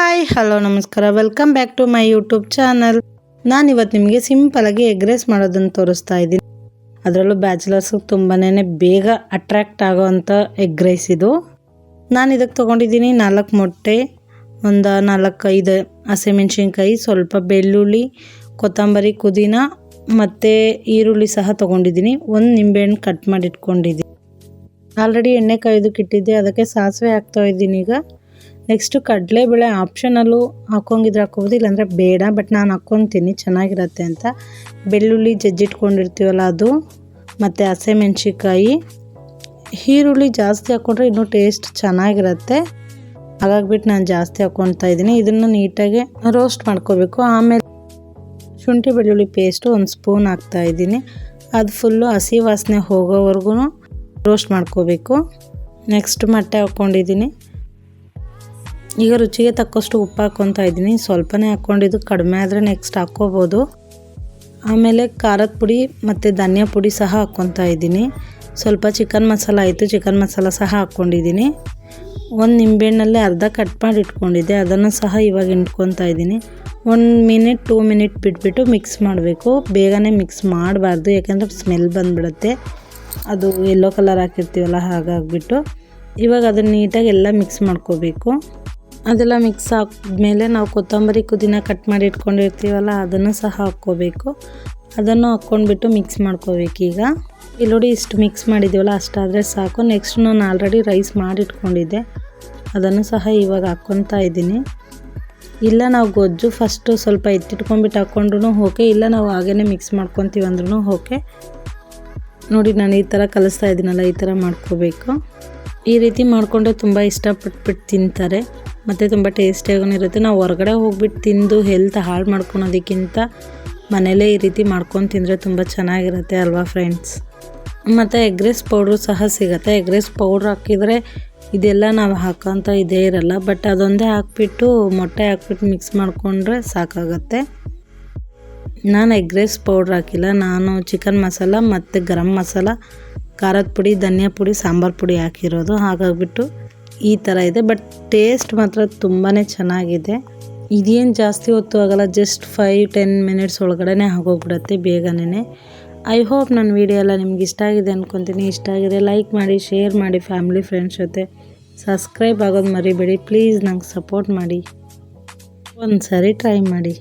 Hi hello ನಮಸ್ಕಾರ, welcome back to my YouTube channel. ನಾನಿವತ್ತು ನಿಮಗೆ ಸಿಂಪಲಾಗಿ ಎಗ್ ರೈಸ್ ಮಾಡೋದನ್ನು ತೋರಿಸ್ತಾ ಇದ್ದೀನಿ. ಅದರಲ್ಲೂ ಬ್ಯಾಚುಲರ್ಸ್ಗೆ ತುಂಬಾ ಬೇಗ ಅಟ್ರ್ಯಾಕ್ಟ್ ಆಗೋವಂಥ ಎಗ್ ರೈಸ್ ಇದು. ನಾನು ಇದಕ್ಕೆ ತೊಗೊಂಡಿದ್ದೀನಿ 4 ಮೊಟ್ಟೆ, ಒಂದು 4-5 ಹಸಿಮೆಣ್ಸಿನ್ಕಾಯಿ, ಸ್ವಲ್ಪ ಬೆಳ್ಳುಳ್ಳಿ, ಕೊತ್ತಂಬರಿ, ಪುದೀನ ಮತ್ತು ಈರುಳ್ಳಿ ಸಹ ತೊಗೊಂಡಿದ್ದೀನಿ. ಒಂದು ನಿಂಬೆಹಣ್ಣು ಕಟ್ ಮಾಡಿ ಇಟ್ಕೊಂಡಿದ್ದೀನಿ. ಆಲ್ರೆಡಿ ಎಣ್ಣೆ ಕಾಯೋದಕ್ಕೆ ಇಟ್ಟಿದ್ದೆ, ಅದಕ್ಕೆ ಸಾಸಿವೆ ಹಾಕ್ತಾ ಇದ್ದೀನಿ. ಈಗ ನೆಕ್ಸ್ಟು ಕಡಲೆಬೇಳೆ ಆಪ್ಷನಲ್ಲು ಹಾಕೋಂಗಿದ್ರೆ ಹಾಕ್ಕೋಬೋದು, ಇಲ್ಲಾಂದರೆ ಬೇಡ, ಬಟ್ ನಾನು ಹಾಕ್ಕೊತೀನಿ ಚೆನ್ನಾಗಿರುತ್ತೆ ಅಂತ. ಬೆಳ್ಳುಳ್ಳಿ ಜಜ್ಜಿಟ್ಕೊಂಡಿರ್ತೀವಲ್ಲ ಅದು, ಮತ್ತು ಹಸಿಮೆಣ್ಸಿನ್ಕಾಯಿ, ಈರುಳ್ಳಿ ಜಾಸ್ತಿ ಹಾಕ್ಕೊಂಡ್ರೆ ಇನ್ನೂ ಟೇಸ್ಟ್ ಚೆನ್ನಾಗಿರುತ್ತೆ. ಹಾಗಾಗ್ಬಿಟ್ಟು ನಾನು ಜಾಸ್ತಿ ಹಾಕ್ಕೊತಾ ಇದ್ದೀನಿ. ಇದನ್ನು ನೀಟಾಗಿ ರೋಸ್ಟ್ ಮಾಡ್ಕೋಬೇಕು. ಆಮೇಲೆ ಶುಂಠಿ ಬೆಳ್ಳುಳ್ಳಿ ಪೇಸ್ಟು 1 ಸ್ಪೂನ್ ಹಾಕ್ತಾಯಿದ್ದೀನಿ. ಅದು ಫುಲ್ಲು ಹಸಿ ವಾಸನೆ ಹೋಗೋವರೆಗೂ ರೋಸ್ಟ್ ಮಾಡ್ಕೋಬೇಕು. ನೆಕ್ಸ್ಟ್ ಮೊಟ್ಟೆ ಹಾಕ್ಕೊಂಡಿದ್ದೀನಿ. ಈಗ ರುಚಿಗೆ ತಕ್ಕಷ್ಟು ಉಪ್ಪು ಹಾಕ್ಕೊತಾ ಇದ್ದೀನಿ. ಸ್ವಲ್ಪನೇ ಹಾಕ್ಕೊಂಡಿದ್ದು, ಕಡಿಮೆ ಆದರೆ ನೆಕ್ಸ್ಟ್ ಹಾಕ್ಕೋಬೋದು. ಆಮೇಲೆ ಖಾರದ ಪುಡಿ ಮತ್ತು ಧನಿಯಾ ಪುಡಿ ಸಹ ಹಾಕ್ಕೊತಾ ಇದ್ದೀನಿ. ಸ್ವಲ್ಪ ಚಿಕನ್ ಮಸಾಲ ಆಯಿತು, ಚಿಕನ್ ಮಸಾಲ ಸಹ ಹಾಕ್ಕೊಂಡಿದ್ದೀನಿ. ಒಂದು ನಿಂಬೆಹಣ್ಣಲ್ಲಿ ಅರ್ಧ ಕಟ್ ಮಾಡಿ ಇಟ್ಕೊಂಡಿದ್ದೆ, ಅದನ್ನು ಸಹ ಇವಾಗ ಹಿಂಡ್ಕೊತಾ ಇದ್ದೀನಿ. 1 ಮಿನಿಟ್ 2 ಮಿನಿಟ್ ಬಿಟ್ಬಿಟ್ಟು ಮಿಕ್ಸ್ ಮಾಡಬೇಕು. ಬೇಗನೆ ಮಿಕ್ಸ್ ಮಾಡಬಾರ್ದು, ಯಾಕೆಂದರೆ ಸ್ಮೆಲ್ ಬಂದುಬಿಡುತ್ತೆ. ಅದು ಯೆಲ್ಲೋ ಕಲರ್ ಹಾಕಿರ್ತೀವಲ್ಲ, ಹಾಗಾಗಿಬಿಟ್ಟು ಇವಾಗ ಅದನ್ನು ನೀಟಾಗಿ ಎಲ್ಲ ಮಿಕ್ಸ್ ಮಾಡ್ಕೋಬೇಕು. ಅದೆಲ್ಲ ಮಿಕ್ಸ್ ಆದಮೇಲೆ ನಾವು ಕೊತ್ತಂಬರಿ, ಪುದೀನ ಕಟ್ ಮಾಡಿ ಇಟ್ಕೊಂಡಿರ್ತೀವಲ್ಲ, ಅದನ್ನು ಸಹ ಹಾಕ್ಕೋಬೇಕು. ಅದನ್ನು ಹಾಕ್ಕೊಂಡ್ಬಿಟ್ಟು ಮಿಕ್ಸ್ ಮಾಡ್ಕೋಬೇಕು. ಈಗ ಇಲ್ಲಿ ನೋಡಿ, ಇಷ್ಟು ಮಿಕ್ಸ್ ಮಾಡಿದ್ದೀವಲ್ಲ, ಅಷ್ಟಾದರೆ ಸಾಕು. ನೆಕ್ಸ್ಟ್ ನಾನು ಆಲ್ರೆಡಿ ರೈಸ್ ಮಾಡಿಟ್ಕೊಂಡಿದ್ದೆ, ಅದನ್ನು ಸಹ ಇವಾಗ ಹಾಕ್ಕೊತಾ ಇದ್ದೀನಿ. ಇಲ್ಲ ನಾವು ಗೊಜ್ಜು ಫಸ್ಟು ಸ್ವಲ್ಪ ಎತ್ತಿಟ್ಕೊಂಡ್ಬಿಟ್ಟು ಹಾಕ್ಕೊಂಡ್ರೂ ಓಕೆ, ಇಲ್ಲ ನಾವು ಹಾಗೇ ಮಿಕ್ಸ್ ಮಾಡ್ಕೊತೀವಿ ಅಂದ್ರೂ ಓಕೆ. ನೋಡಿ, ನಾನು ಈ ಥರ ಕಲಿಸ್ತಾ ಇದ್ದೀನಲ್ಲ, ಈ ಥರ ಮಾಡ್ಕೋಬೇಕು. ಈ ರೀತಿ ಮಾಡಿಕೊಂಡ್ರೆ ತುಂಬ ಇಷ್ಟಪಟ್ಬಿಟ್ಟು ತಿಂತಾರೆ ಮತ್ತು ತುಂಬ ಟೇಸ್ಟಿಯಾಗೂ ಇರುತ್ತೆ. ನಾವು ಹೊರಗಡೆ ಹೋಗ್ಬಿಟ್ಟು ತಿಂದು ಹೆಲ್ತ್ ಹಾಳು ಮಾಡ್ಕೊಳೋದಕ್ಕಿಂತ ಮನೇಲೇ ಈ ರೀತಿ ಮಾಡ್ಕೊಂಡು ತಿಂದರೆ ತುಂಬ ಚೆನ್ನಾಗಿರುತ್ತೆ ಅಲ್ವಾ ಫ್ರೆಂಡ್ಸ್. ಮತ್ತು ಎಗ್ ರೈಸ್ ಪೌಡ್ರು ಸಹ ಸಿಗುತ್ತೆ. ಎಗ್ ರೈಸ್ ಪೌಡ್ರ್ ಹಾಕಿದರೆ ಇದೆಲ್ಲ ನಾವು ಹಾಕೋಂಥ ಇದೇ ಇರಲ್ಲ, ಬಟ್ ಅದೊಂದೇ ಹಾಕ್ಬಿಟ್ಟು ಮೊಟ್ಟೆ ಹಾಕ್ಬಿಟ್ಟು ಮಿಕ್ಸ್ ಮಾಡಿಕೊಂಡ್ರೆ ಸಾಕಾಗತ್ತೆ. ನಾನು ಎಗ್ ರೈಸ್ ಪೌಡ್ರ್ ಹಾಕಿಲ್ಲ, ನಾನು ಚಿಕನ್ ಮಸಾಲ ಮತ್ತು ಗರಂ ಮಸಾಲ, ಖಾರದ ಪುಡಿ, ಧನಿಯಾ ಪುಡಿ, ಸಾಂಬಾರು ಪುಡಿ ಹಾಕಿರೋದು. ಹಾಗಾಗಿಬಿಟ್ಟು ಈ ಥರ ಇದೆ, ಬಟ್ ಟೇಸ್ಟ್ ಮಾತ್ರ ತುಂಬಾ ಚೆನ್ನಾಗಿದೆ. ಇದೇನು ಜಾಸ್ತಿ ಹೊತ್ತು ಆಗೋಲ್ಲ, ಜಸ್ಟ್ 5-10 ಮಿನಿಟ್ಸ್ ಒಳಗಡೆ ಆಗೋಗ್ಬಿಡುತ್ತೆ ಬೇಗನೆ. ಐ ಹೋಪ್ ನನ್ನ ವಿಡಿಯೋ ಎಲ್ಲ ನಿಮ್ಗೆ ಇಷ್ಟ ಆಗಿದೆ ಅಂದ್ಕೊತೀನಿ. ಇಷ್ಟ ಆಗಿದೆ ಲೈಕ್ ಮಾಡಿ, ಶೇರ್ ಮಾಡಿ, ಫ್ಯಾಮಿಲಿ ಫ್ರೆಂಡ್ಸ್ ಜೊತೆ. ಸಬ್ಸ್ಕ್ರೈಬ್ ಆಗೋದು ಮರಿಬೇಡಿ ಪ್ಲೀಸ್. ನಂಗೆ ಸಪೋರ್ಟ್ ಮಾಡಿ, ಒಂದು ಸಾರಿ ಟ್ರೈ ಮಾಡಿ.